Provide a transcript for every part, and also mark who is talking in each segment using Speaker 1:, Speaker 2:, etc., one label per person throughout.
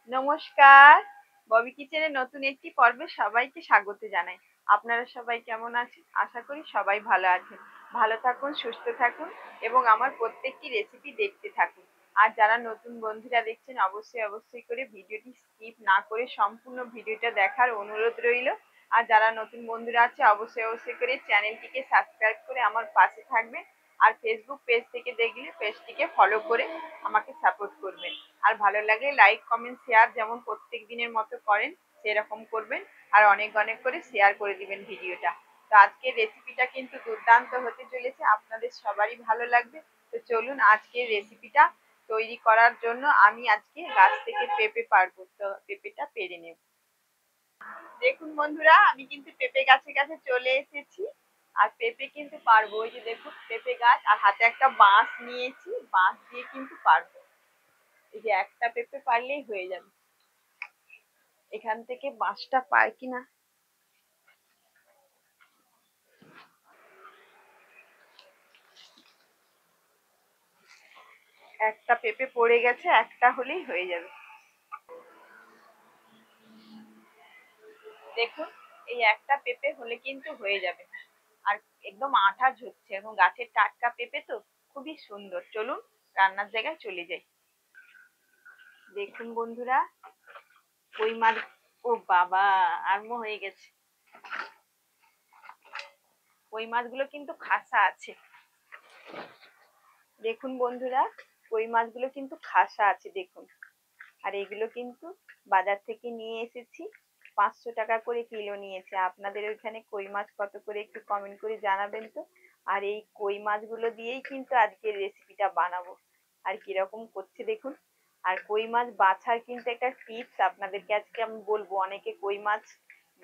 Speaker 1: নমস্কার। ববি কিচেনের নতুন একটি পর্বে সবাইকে স্বাগত জানাই। আপনারা সবাই কেমন আছেন? আশা করি সবাই ভালো আছেন। ভালো থাকুন, সুস্থ থাকুন এবং আমার প্রত্যেকটি রেসিপি দেখতে থাকুন। আর যারা নতুন বন্ধুরা দেখছেন অবশ্যই করে ভিডিওটি স্কিপ না করে সম্পূর্ণ ভিডিওটা দেখার অনুরোধ রইল। আর যারা নতুন বন্ধুরা আছে অবশ্যই করে চ্যানেলটিকে সাবস্ক্রাইব করে আমার পাশে থাকবেন। আর ফেসবুক পেজ থেকে দেখলে পেজটিকে ফলো করে আমাকে সাপোর্ট করবেন। আর ভালো লাগলে লাইক কমেন্ট শেয়ার যেমন প্রত্যেক দিনের মতো করেন সেরকম করবেন। আর অনেক অনেক করে শেয়ার করে দিবেন ভিডিওটা। তো আজকের রেসিপিটা কিন্তু দুর্দান্ত হতে চলেছে, আপনাদের সবারই ভালো লাগবে। তো চলুন আজকের রেসিপিটা তৈরি করার জন্য আমি আজকে গাছ থেকে পেঁপে পারবো, তো পেঁপেটা পেরে নেব। দেখুন বন্ধুরা, আমি কিন্তু পেঁপে গাছের কাছে চলে এসেছি। আর পেঁপে কিন্তু পারবো, ওই যে দেখুন পেঁপে গাছ, আর হাতে একটা বাঁশ নিয়েছি, বাঁশ দিয়ে কিন্তু পারবো। এই যে একটা পেঁপে পারলেই হয়ে যাবে। এখান থেকে বাঁশটা পায় কিনা। একটা পেঁপে পড়ে গেছে, একটা হলেই হয়ে যাবে। দেখুন, এই একটা পেঁপে হলে কিন্তু হয়ে যাবে। আর একদম আঠা ঝরছে এবং গাছের টাটকা পেঁপে তো খুবই সুন্দর। চলুন রান্নার জায়গায় চলে যাই। দেখুন বন্ধুরা, কই মাছ, ও বাবা, আরম্ভ হয়ে গেছে। কই মাছগুলো কিন্তু খাসা আছে। দেখুন বন্ধুরা, কই মাছগুলো কিন্তু খাসা আছে দেখুন। আর এগুলো কিন্তু বাজার থেকে নিয়ে এসেছি, 500 টাকা করে কিলো নিয়েছে। আপনাদের ওইখানে কই মাছ কত করে একটু কমেন্ট করে জানাবেন তো। আর এই কই মাছগুলো দিয়েই কিন্তু আজকের রেসিপিটা বানাবো। আর কিরকম করছে দেখুন। আর কই মাছ বাছার কিন্তু একটা টিপস আপনাদেরকে আজকে আমি বলবো। অনেকে কই মাছ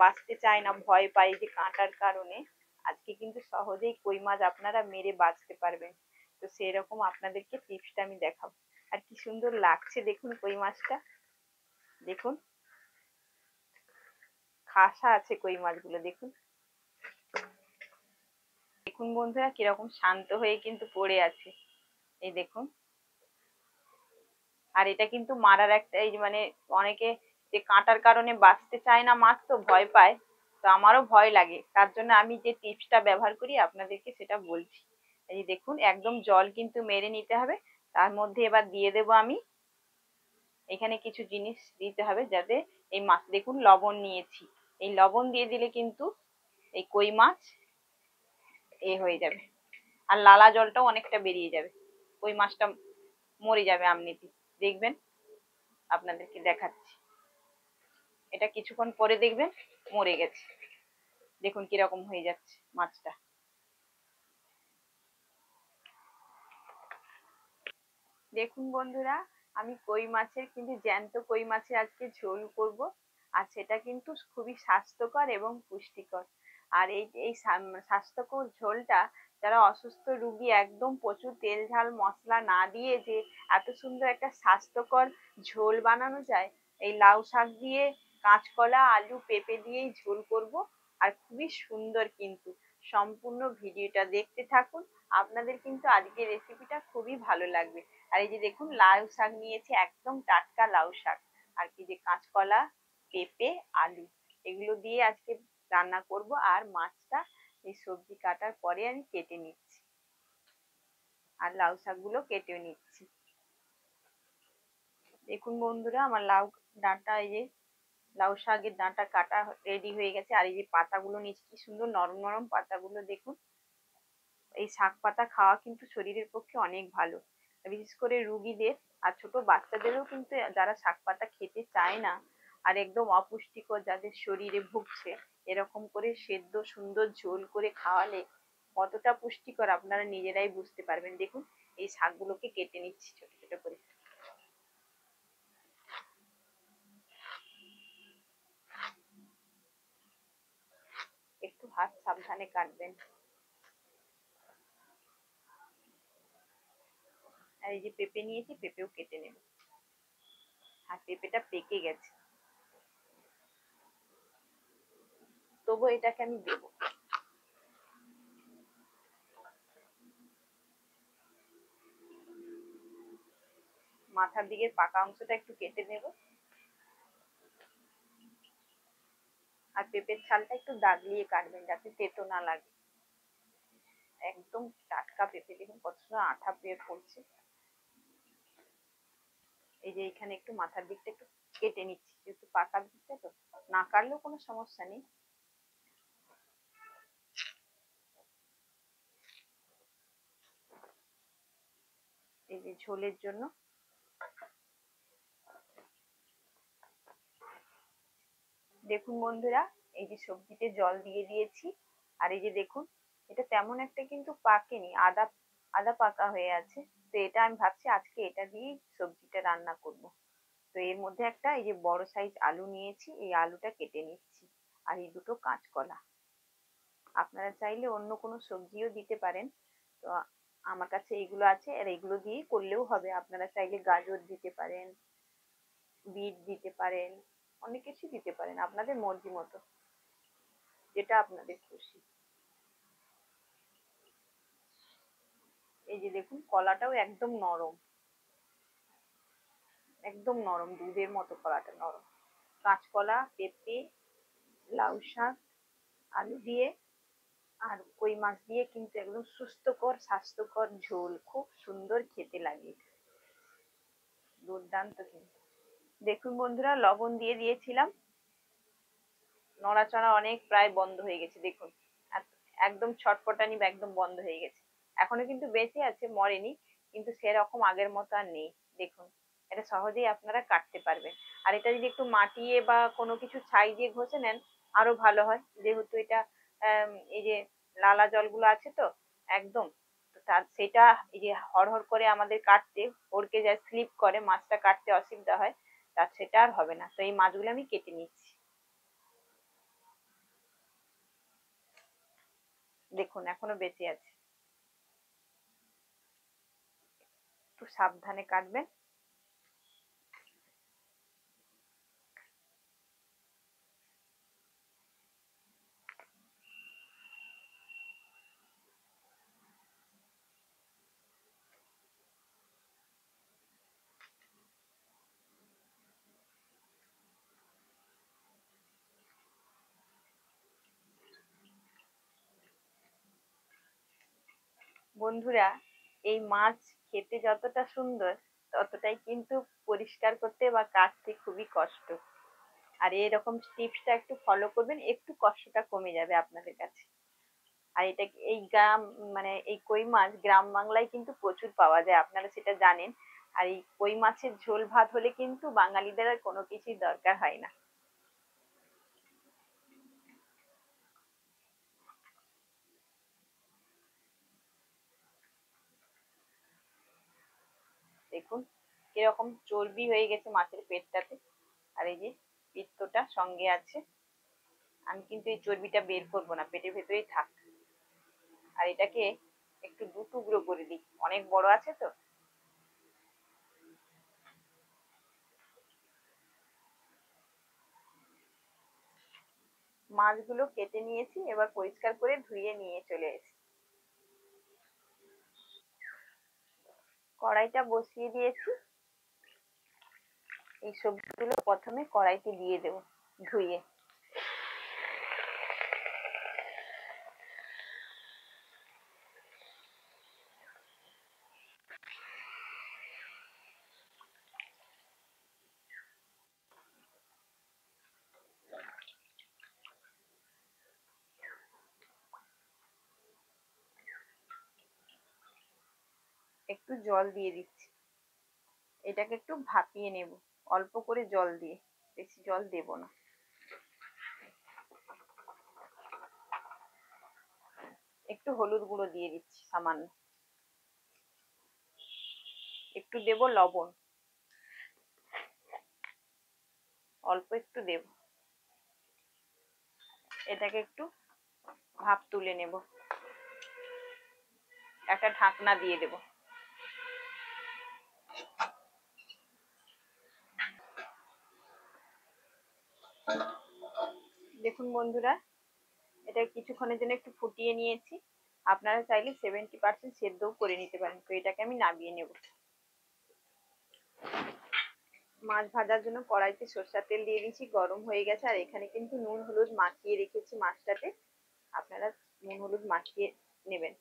Speaker 1: বাছতে চায় না, ভয় পায় যে কাঁটার কারণে। আজকে কিন্তু সহজেই কই মাছ আপনারা মেরে বাছতে পারবেন। তো সেরকম আপনাদেরকে টিপসটা আমি দেখাবো। আর কি সুন্দর লাগছে দেখুন কই মাছটা। দেখুন, খাসা আছে কই মাছগুলো দেখুন। দেখুন বন্ধুরা, কিরকম শান্ত হয়ে কিন্তু পড়ে আছে। এই দেখুন। আর এটা কিন্তু মারার একটা, এই যে মানে অনেকে যে কাঁটার কারণে বাঁচতে চায় না মাছ, তো ভয় পায়। তো আমারও ভয় লাগে, তার জন্য আমি যে টিপসটা ব্যবহার করি আপনাদেরকে সেটা বলছি। এই দেখুন, একদম জল কিন্তু মেরে নিতে হবে। তার মধ্যে এবার দিয়ে দেবো আমি, এখানে কিছু জিনিস দিতে হবে যাতে এই মাছ, দেখুন লবণ নিয়েছি। এই লবণ দিয়ে দিলে কিন্তু এই কই মাছ হয়ে যাবে। আর লালা জলটাও অনেকটা বেরিয়ে যাবে, কই মাছটা মরে যাবে এমনিতে। দেখবেন, আপনাদেরকে দেখাচ্ছি। এটা কিছুক্ষণ পরে দেখবেন মরে গেছে। দেখুন কিরকম হয়ে যাচ্ছে মাছটা। দেখুন বন্ধুরা, আমি কই মাছের কিন্তু জ্যান্ত কই মাছের আজকে ঝোল করব। আর সেটা কিন্তু খুবই স্বাস্থ্যকর এবং পুষ্টিকর। আর এই স্বাস্থ্যকর ঝোলটা যারা অসুস্থ রুগী, একদম প্রচুর তেল ঝাল মশলা না দিয়ে যে এত সুন্দর একটা স্বাস্থ্যকর ঝোল বানানো যায়। এই লাউ শাক দিয়ে, কাঁচকলা আলু পেঁপে দিয়েই ঝোল করব। আর খুবই সুন্দর কিন্তু। সম্পূর্ণ ভিডিওটা দেখতে থাকুন, আপনাদের কিন্তু আজকের রেসিপিটা খুবই ভালো লাগবে। আর এই যে দেখুন, লাউ শাক নিয়েছি, একদম টাটকা লাউ শাক। আর কি যে কাঁচকলা, পেঁপে, আলু, এগুলো দিয়ে আজকে রান্না করব। আর মাছটা এই সবজি কাটার পরে আমি কেটে নিচ্ছি। আর লাউ শাকগুলো কেটেও নিচ্ছি। দেখুন বন্ধুরা, আমার লাউ ডাঁটা, এই যে লাউ শাকের ডাঁটা কাটা রেডি হয়ে গেছে। আর এই যে পাতাগুলো নিচ্ছি, কি সুন্দর নরম নরম পাতাগুলো দেখুন। এই শাক পাতা খাওয়া কিন্তু শরীরের পক্ষে অনেক ভালো, বিশেষ করে রুগীদের। আর ছোট বাচ্চাদেরও কিন্তু, যারা শাক পাতা খেতে চায় না আর একদম অপুষ্টিকর যাদের শরীরে ভুগছে, এরকম করে সেদ্ধ সুন্দর ঝোল করে খাওয়ালে কতটা পুষ্টিকর আপনারা নিজেরাই বুঝতে পারবেন। দেখুন, এই শাকগুলোকে কেটে নিচ্ছি ছোট ছোট করে। একটু হাত সাবধানে কাটবেন। আর এই যে পেঁপে নিয়েছি, পেঁপেও কেটে নেব। আর পেঁপেটা পেকে গেছে, তবু এটাকে আমি দেবো। মাথার দিকের পাকা অংশটা একটু কেটে নেব। আর পেঁপের ছালটা একটু দাগলিয়ে কাটবেন যাতে তেতো না লাগে। একদম টাটকা পেঁপে, দেখুন কত সুন্দর আঠা বের করছে। এই যে এখানে একটু মাথার দিকটা একটু কেটে নিচ্ছি, যেহেতু পাকা দিকটা তো না কাটলেও কোনো সমস্যা নেই। এই যে ঝোলের জন্য দেখুন বন্ধুরা, এই যে সবজিতে জল দিয়ে দিয়েছি। আর এই যে দেখুন, এটা তেমন একটা কিন্তু পাকেনি, আদা আদা পাকা হয়ে আছে। তো এটা আমি ভাবছি আজকে এটা দিয়েই সবজিটা রান্না করব। তো এর মধ্যে একটা এই যে বড় সাইজ আলু নিয়েছি, এই আলুটা কেটে নিচ্ছি। আর এই দুটো কাঁচকলা, আপনারা চাইলে অন্য কোনো সবজিও দিতে পারেন। তো আমার কাছে এগুলো আছে, আর এগুলো দিয়েই করলেও হবে। আপনারা চাইলে গাজর দিতে পারেন, বিট দিতে পারেন, অনেক কিছু দিতে পারেন আপনাদের মর্জি মতো, যেটা আপনাদের খুশি। এই যে দেখুন, কলাটাও একদম নরম, একদম নরম, দুধের মতো কলাটা নরম। কাঁচকলা, পেঁপে, লাউ শাক, আলু দিয়ে আর কই মাছ দিয়ে কিন্তু একদম সুস্থকর স্বাস্থ্যকর ঝোল, খুব সুন্দর খেতে লাগে, দুর্দান্ত কিন্তু। দেখুন বন্ধুরা, লবণ দিয়ে দিয়েছিলাম, নড়াচড়া অনেক প্রায় বন্ধ হয়ে গেছে দেখুন। একদম ছটপটানি একদম বন্ধ হয়ে গেছে। এখনো কিন্তু বেঁচে আছে, মরেনি, কিন্তু সেরকম আগের মতো আর নেই। দেখুন, এটা সহজেই আপনারা কাটতে পারবেন। আর এটা যদি একটু মাটিয়ে বা কোনো কিছু ছাই দিয়ে ঘষে নেন আরো ভালো হয়, যেহেতু এটা এই যে লালা জলগুলো আছে তো একদম, তো তার সেটা এই যে হড়হড় করে আমাদের কাটতে হড়কে যায়, স্লিপ করে, মাছটা কাটতে অসুবিধা হয়, তার সেটা আর হবে না। তো এই মাছগুলো আমি কেটে নিচ্ছি। দেখুন এখনো বেঁচে আছে, একটু সাবধানে কাটবেন। বন্ধুরা, এই মাছ খেতে যতটা সুন্দর, ততটাই কিন্তু পরিষ্কার করতে বা কাটতে খুবই কষ্ট। আর এরকম টিপসটা একটু ফলো করবেন, একটু কষ্টটা কমে যাবে আপনাদের কাছে। আর এটা এই গ্রাম, মানে এই কই মাছ গ্রাম বাংলায় কিন্তু প্রচুর পাওয়া যায়, আপনারা সেটা জানেন। আর এই কই মাছের ঝোল ভাত হলে কিন্তু বাঙালিদের আর কোনো কিছুই দরকার হয় না। দেখুন কিরকম চর্বি হয়ে গেছে মাছের পেটটাতে, আর এই যে পিত্তটা সঙ্গে আছে। আমি কিন্তু এই চর্বিটা বের করবো না, পেটের ভেতরেই থাক। আর এটাকে একটু দু টুকরো করে দিই, অনেক বড় আছে তো। মাছগুলো কেটে নিয়েছি, এবার পরিষ্কার করে ধুয়ে নিয়ে চলে এসেছি। কড়াইটা বসিয়ে দিয়েছি, এই সবজিগুলো প্রথমে কড়াইতে দিয়ে দেবো ধুয়ে। একটু জল দিয়ে দিচ্ছি, এটাকে একটু ভাপিয়ে নেব অল্প করে জল দিয়ে, বেশি জল দেব না। একটু হলুদ গুঁড়ো দিয়ে দিচ্ছি সামান্য, একটু দেব লবণ, অল্প একটু দেব। এটাকে একটু ভাপ তুলে নেব, একটা ঢাকনা দিয়ে দেব। দেখুন বন্ধুরা, এটা কিছুক্ষণের জন্য একটু ফুটিয়ে নিয়েছি। আপনারা চাইলে 70% সেদ্ধও করে নিতে পারেন। তো এটাকে আমি নামিয়ে নেব। মাছ ভাজার জন্য কড়াইতে সর্ষের তেল দিয়ে দিয়েছি, গরম হয়ে গেছে। আর এখানে কিন্তু নুন হলুদ মাখিয়ে রেখেছি মাছটাতে, আপনারা নুন হলুদ মাখিয়ে নেবেন।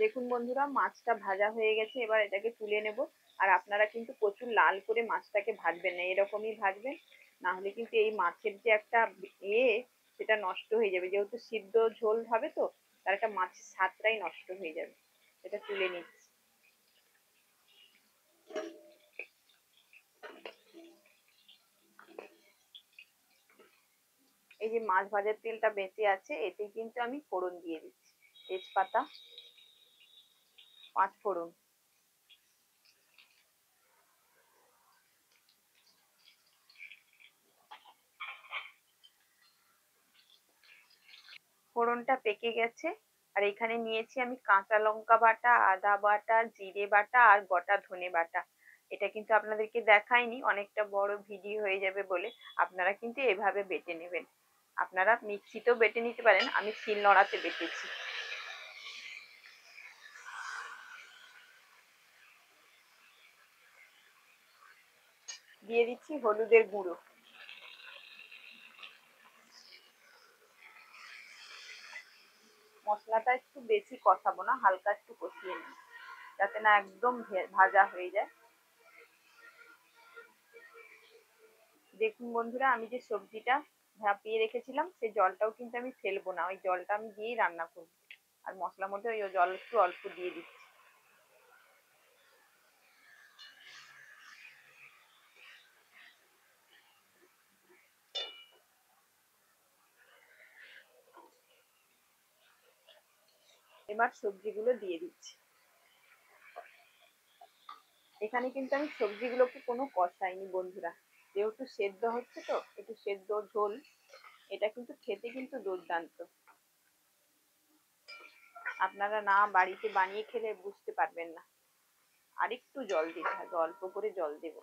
Speaker 1: দেখুন বন্ধুরা, মাছটা ভাজা হয়ে গেছে, এবার এটাকে তুলে নেব। আর আপনারা কিন্তু প্রচুর লাল করে মাছটাকে ভাজবেন না, এরকমই ভাজবেন, না হলে কিন্তু এই মাছের যে একটা ইয়ে, সেটা নষ্ট হয়ে যাবে। যেহেতু সিদ্ধ ঝোল হবে তো, তার একটা মাছের স্বাদটাই নষ্ট হয়ে যাবে। এটা তুলে নিচ্ছি। এই যে মাছ ভাজার তেলটা বেঁচে আছে, এতে কিন্তু আমি ফোড়ন দিয়ে দিচ্ছি। তেজপাতা, পাঁচ ফোড়ন। ফোড়নটা পেকে গেছে। আর এখানে নিয়েছি আমি কাঁচা লঙ্কা বাটা, আদা বাটা, জিরে বাটা আর গোটা ধনে বাটা। এটা কিন্তু আপনাদেরকে দেখাইনি, অনেকটা বড় ভিডিও হয়ে যাবে বলে। আপনারা কিন্তু এভাবে বেটে নেবেন। আপনারা মিক্সিতেও বেটে নিতে পারেন, আমি শিলনোড়াতে বেটেছি। দিয়ে দিচ্ছি হলুদের গুঁড়ো। মশলাটা একটু বেশি কষাবো না, হালকা একটু কষিয়ে নিই, যাতে না একদম ভাজা হয়ে যায়। দেখুন বন্ধুরা, আমি যে সবজিটা ভাপিয়ে রেখেছিলাম, সেই জলটাও কিন্তু আমি ফেলবো না, ওই জলটা আমি দিয়েই রান্না করবো। আর মশলার মধ্যে ওই জল একটু অল্প দিয়ে দিচ্ছি। এবার সবজিগুলো দিয়ে দিচ্ছি। এখানে কিন্তু আমি সবজিগুলোকে কোনো কষাইনি বন্ধুরা, যেহেতু সেদ্ধ হচ্ছে তো, একটু সেদ্ধ ঝোল, এটা কিন্তু খেতে কিন্তু দুর্দান্ত। আপনারা না বাড়িতে বানিয়ে খেলে বুঝতে পারবেন না। আর একটু জল দিতে হবে, অল্প করে জল দেব।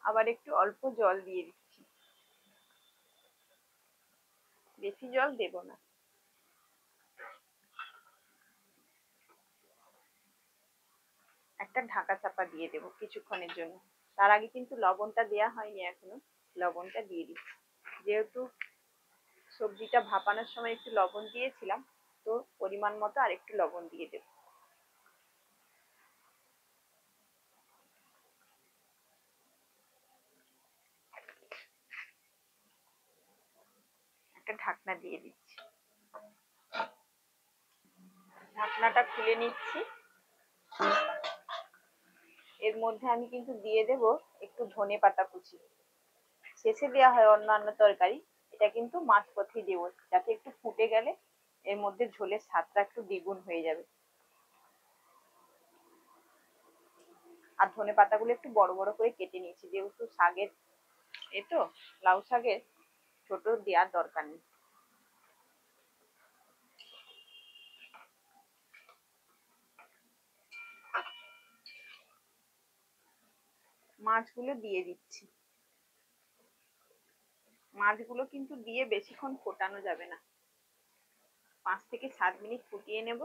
Speaker 1: আবার একটু অল্প জল দিয়ে দিচ্ছি, বেশি জল দেব না। একটা ঢাকা চাপা দিয়ে দেবো কিছুক্ষণের জন্য। তার আগে কিন্তু লবণটা দেয়া হয়নি এখনো, লবণটা দিয়ে দিচ্ছি। যেহেতু সবজিটা ভাপানোর সময় একটু লবণ দিয়েছিলাম, তো পরিমাণ মতো আর একটু লবণ দিয়ে দেবো। একটা ঢাকনা দিয়ে দিচ্ছি। ঢাকনাটা খুলে নিচ্ছি। এর মধ্যে আমি কিন্তু দিয়ে দেব একটু ধনে পাতা কুচি। শেষে দেওয়া হয় অন্যান্য তরকারি, এটা কিন্তু মাঝ পথেই দেবো, যাতে একটু ফুটে গেলে এর মধ্যে ঝোলের স্বাদটা একটু দ্বিগুণ হয়ে যাবে। আর ধনে পাতাগুলো একটু বড় বড় করে কেটে নিয়েছি, যেহেতু শাকের তো, লাউ শাকের ছোট দেওয়ার দরকার নেই। মাছগুলো দিয়ে দিচ্ছি। মাছগুলো কিন্তু দিয়ে বেশিক্ষণ ফোটানো যাবে না, 5 থেকে 7 মিনিট ফুটিয়ে নেব।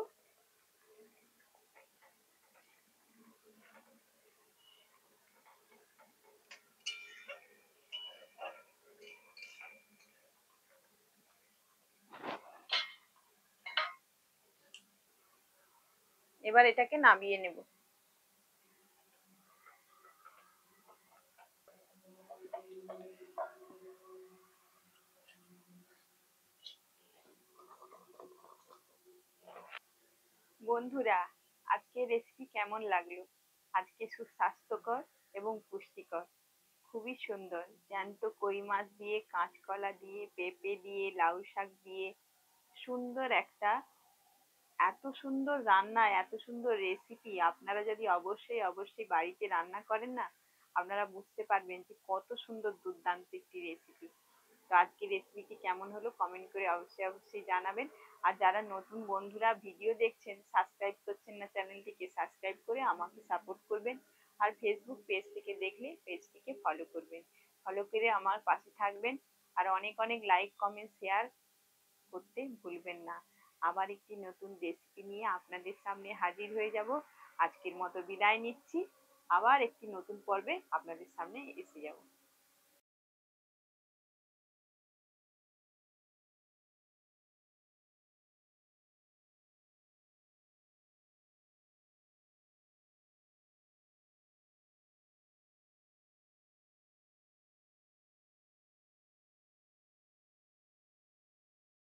Speaker 1: এবার এটাকে নামিয়ে নেব। বন্ধুরা, আজকের রেসিপি কেমন লাগলো? আজকে সুস্বাস্থ্যকর এবং পুষ্টিকর, খুবই সুন্দর। জ্যান্ত কই মাছ দিয়ে, কাঁচকলা দিয়ে, পেঁপে দিয়ে, লাউ শাক দিয়ে সুন্দর একটা, এত সুন্দর রান্না, এত সুন্দর রেসিপি, আপনারা যদি অবশ্যই অবশ্যই বাড়িতে রান্না করেন না, আপনারা বুঝতে পারবেন যে কত সুন্দর দুর্দান্ত একটি রেসিপি। তো আজকের রেসিপিটি কেমন হলো কমেন্ট করে অবশ্যই অবশ্যই জানাবেন। আর যারা নতুন বন্ধুরা ভিডিও দেখছেন, সাবস্ক্রাইব করছেন না চ্যানেলটিকে, সাবস্ক্রাইব করে আমাকে সাপোর্ট করবেন। আর ফেসবুক পেজ থেকে দেখলে পেজটিকে ফলো করবেন, ফলো করে আমার পাশে থাকবেন। আর অনেক অনেক লাইক কমেন্ট শেয়ার করতে ভুলবেন না। আবার একটি নতুন রেসিপি নিয়ে আপনাদের সামনে হাজির হয়ে যাব। আজকের মতো বিদায় নিচ্ছি, আবার একটি নতুন পর্বে আপনাদের সামনে এসে যাব।